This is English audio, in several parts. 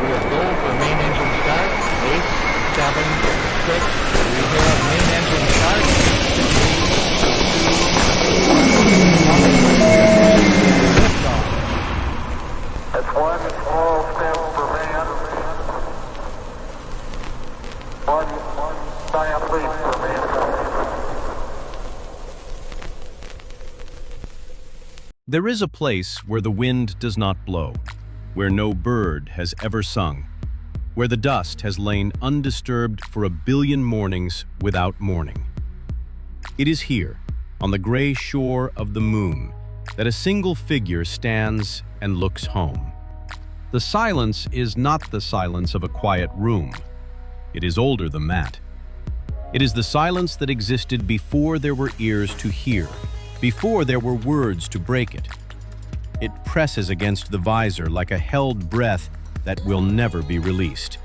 We have go for main engine start. 8, 7, 6. We have main engine start. 3, 2, 1. Liftoff. That's one small step for man, one giant leap for mankind. There is a place where the wind does not blow, where no bird has ever sung, where the dust has lain undisturbed for 1 billion mornings without mourning. It is here, on the gray shore of the moon, that a single figure stands and looks home. The silence is not the silence of a quiet room. It is older than that. It is the silence that existed before there were ears to hear, before there were words to break it. It presses against the visor like a held breath that will never be released.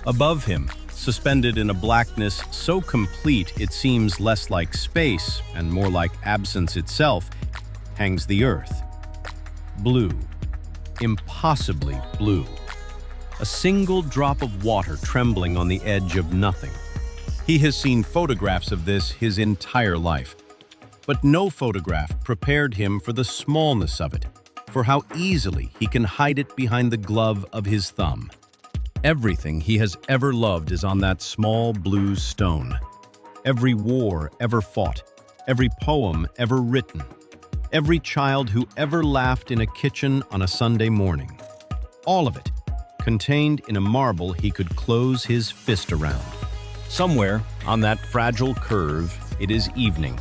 Above him, suspended in a blackness so complete it seems less like space and more like absence itself, hangs the earth. Blue, impossibly blue. A single drop of water trembling on the edge of nothing. He has seen photographs of this his entire life, but no photograph prepared him for the smallness of it, for how easily he can hide it behind the glove of his thumb. Everything he has ever loved is on that small blue stone. Every war ever fought, every poem ever written, every child who ever laughed in a kitchen on a Sunday morning. All of it, contained in a marble he could close his fist around. Somewhere on that fragile curve, it is evening.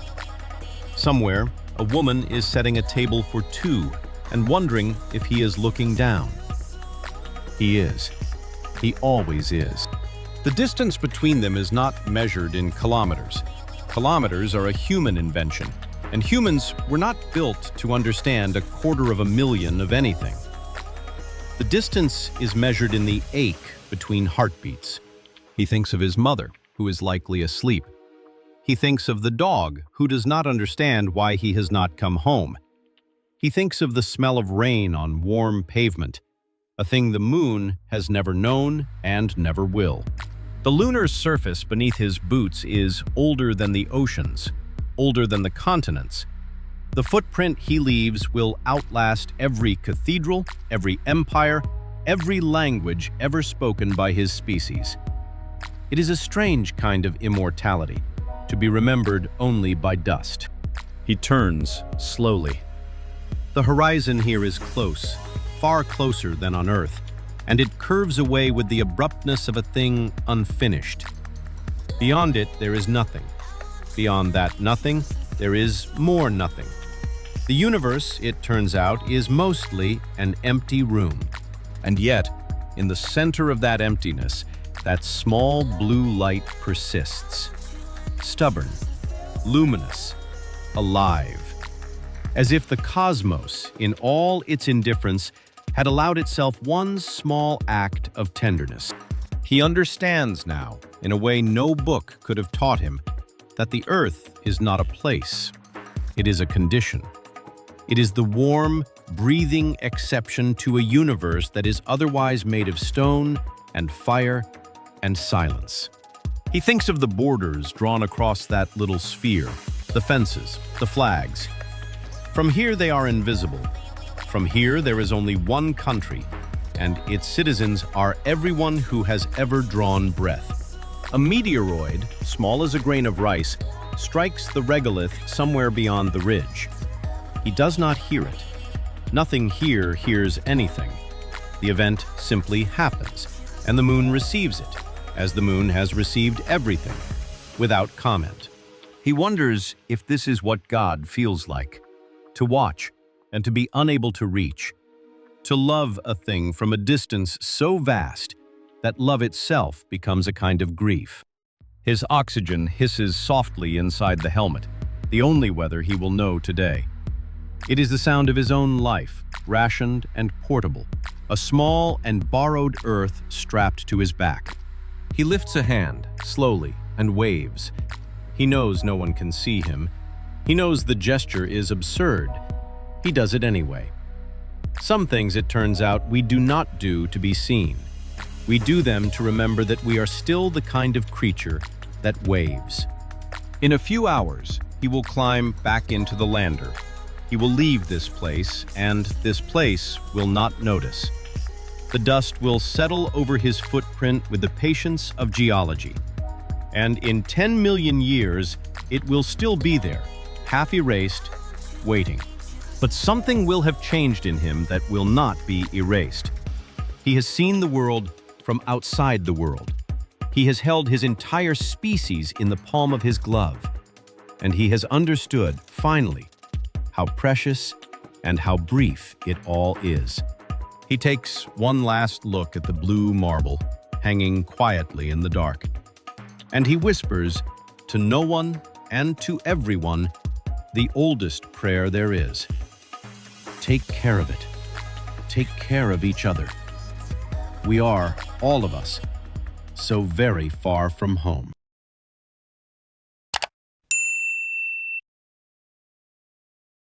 Somewhere, a woman is setting a table for 2 and wondering if he is looking down. He is. He always is. The distance between them is not measured in kilometers. Kilometers are a human invention, and humans were not built to understand 250,000 of anything. The distance is measured in the ache between heartbeats. He thinks of his mother, who is likely asleep. He thinks of the dog, who does not understand why he has not come home. He thinks of the smell of rain on warm pavement, a thing the moon has never known and never will. The lunar surface beneath his boots is older than the oceans, older than the continents. The footprint he leaves will outlast every cathedral, every empire, every language ever spoken by his species. It is a strange kind of immortality, to be remembered only by dust. He turns slowly. The horizon here is close, far closer than on Earth, and it curves away with the abruptness of a thing unfinished. Beyond it, there is nothing. Beyond that nothing, there is more nothing. The universe, it turns out, is mostly an empty room. And yet, in the center of that emptiness, that small blue light persists. Stubborn, luminous, alive. As if the cosmos, in all its indifference, had allowed itself one small act of tenderness. He understands now, in a way no book could have taught him, that the earth is not a place. It is a condition. It is the warm, breathing exception to a universe that is otherwise made of stone and fire and silence. He thinks of the borders drawn across that little sphere, the fences, the flags. From here they are invisible. From here there is only one country, and its citizens are everyone who has ever drawn breath. A meteoroid, small as a grain of rice, strikes the regolith somewhere beyond the ridge. He does not hear it. Nothing here hears anything. The event simply happens, and the moon receives it, as the moon has received everything, without comment. He wonders if this is what God feels like, to watch and to be unable to reach, to love a thing from a distance so vast that love itself becomes a kind of grief. His oxygen hisses softly inside the helmet, the only weather he will know today. It is the sound of his own life, rationed and portable, a small and borrowed earth strapped to his back. He lifts a hand, slowly, and waves. He knows no one can see him. He knows the gesture is absurd. He does it anyway. Some things, it turns out, we do not do to be seen. We do them to remember that we are still the kind of creature that waves. In a few hours, he will climb back into the lander. He will leave this place, and this place will not notice. The dust will settle over his footprint with the patience of geology. And in 10 million years, it will still be there, half erased, waiting. But something will have changed in him that will not be erased. He has seen the world from outside the world. He has held his entire species in the palm of his glove. And he has understood, finally, how precious and how brief it all is. He takes one last look at the blue marble hanging quietly in the dark. And he whispers to no one and to everyone the oldest prayer there is. Take care of it. Take care of each other. We are, all of us, so very far from home.